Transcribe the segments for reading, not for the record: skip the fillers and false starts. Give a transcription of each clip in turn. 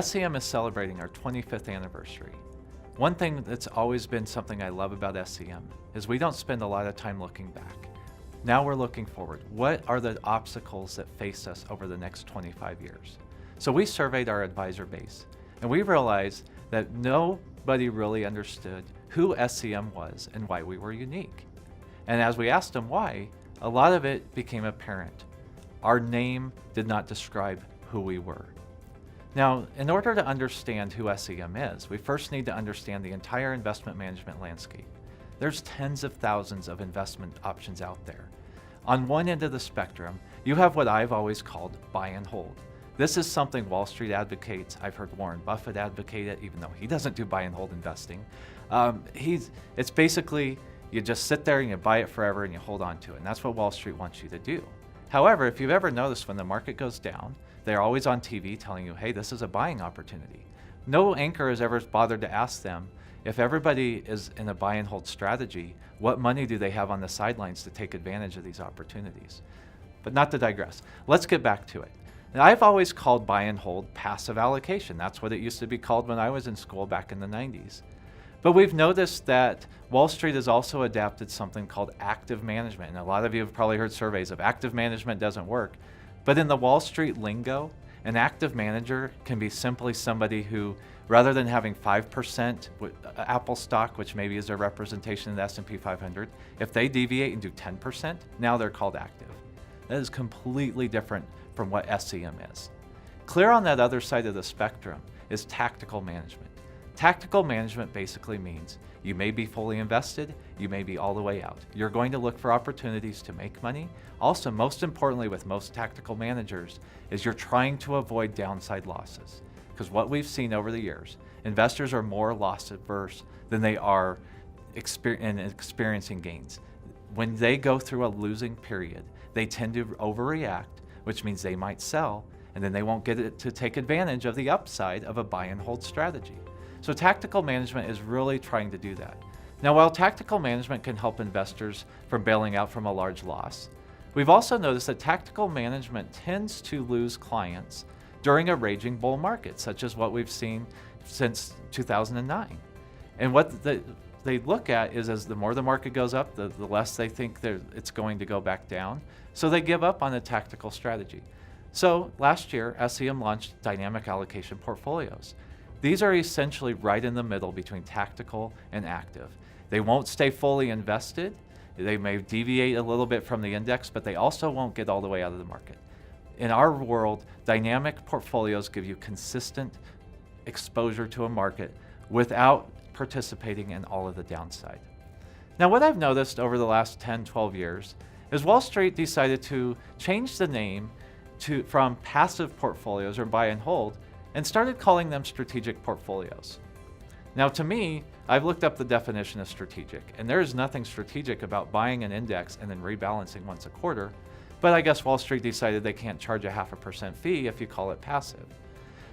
SEM is celebrating our 25th anniversary. One thing that's always been something I love about SEM is we don't spend a lot of time looking back. Now we're looking forward. What are the obstacles that face us over the next 25 years? So we surveyed our advisor base, and we realized that nobody really understood who SEM was and why we were unique. And as we asked them why, a lot of it became apparent. Our name did not describe who we were. Now, in order to understand who SEM is, we first need to understand the entire investment management landscape. There's tens of thousands of investment options out there. On one end of the spectrum, you have what I've always called buy and hold. This is something Wall Street advocates. I've heard Warren Buffett advocate it, even though he doesn't do buy and hold investing. It's basically, you just sit there and you buy it forever and you hold on to it. And that's what Wall Street wants you to do. However, if you've ever noticed when the market goes down, they're always on TV telling you, hey, this is a buying opportunity. No anchor has ever bothered to ask them, if everybody is in a buy and hold strategy, what money do they have on the sidelines to take advantage of these opportunities? But not to digress. Let's get back to it. Now, I've always called buy and hold passive allocation. That's what it used to be called when I was in school back in the 90s. But we've noticed that Wall Street has also adapted something called active management. And a lot of you have probably heard surveys of active management doesn't work. But in the Wall Street lingo, an active manager can be simply somebody who, rather than having 5% Apple stock, which maybe is their representation in the S&P 500, if they deviate and do 10%, now they're called active. That is completely different from what SEM is. Clear on that other side of the spectrum is tactical management. Tactical management basically means you may be fully invested, you may be all the way out. You're going to look for opportunities to make money. Also, most importantly with most tactical managers is you're trying to avoid downside losses. Because what we've seen over the years, investors are more loss averse than they are experiencing gains. When they go through a losing period, they tend to overreact, which means they might sell, and then they won't get it to take advantage of the upside of a buy and hold strategy. So tactical management is really trying to do that. Now, while tactical management can help investors from bailing out from a large loss, we've also noticed that tactical management tends to lose clients during a raging bull market, such as what we've seen since 2009. And what they look at is, as the more the market goes up, the less they think it's going to go back down. So they give up on a tactical strategy. So last year, SEM launched dynamic allocation portfolios. These are essentially right in the middle between tactical and active. They won't stay fully invested. They may deviate a little bit from the index, but they also won't get all the way out of the market. In our world, dynamic portfolios give you consistent exposure to a market without participating in all of the downside. Now, what I've noticed over the last 10, 12 years is Wall Street decided to change the name from passive portfolios or buy and hold and started calling them strategic portfolios. Now, to me, I've looked up the definition of strategic, and there is nothing strategic about buying an index and then rebalancing once a quarter, but I guess Wall Street decided they can't charge a 0.5% fee if you call it passive.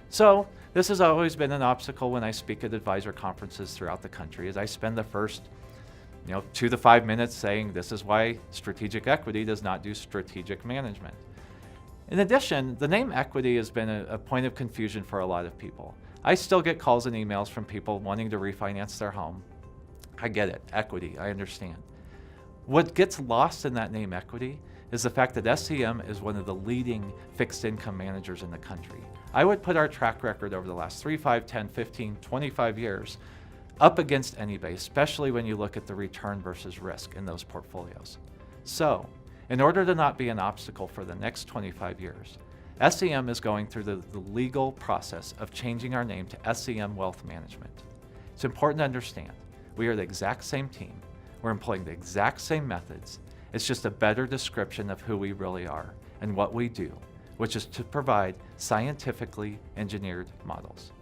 So this has always been an obstacle when I speak at advisor conferences throughout the country, as I spend the first 2 to 5 minutes saying this is why strategic equity does not do strategic management. In addition, the name equity has been a point of confusion for a lot of people. I still get calls and emails from people wanting to refinance their home. I get it, equity, I understand. What gets lost in that name equity is the fact that SEM is one of the leading fixed income managers in the country. I would put our track record over the last 3, 5, 10, 15, 25 years up against anybody, especially when you look at the return versus risk in those portfolios. So, in order to not be an obstacle for the next 25 years, SEM is going through the legal process of changing our name to SEM Wealth Management. It's important to understand, we are the exact same team. We're employing the exact same methods. It's just a better description of who we really are and what we do, which is to provide scientifically engineered models.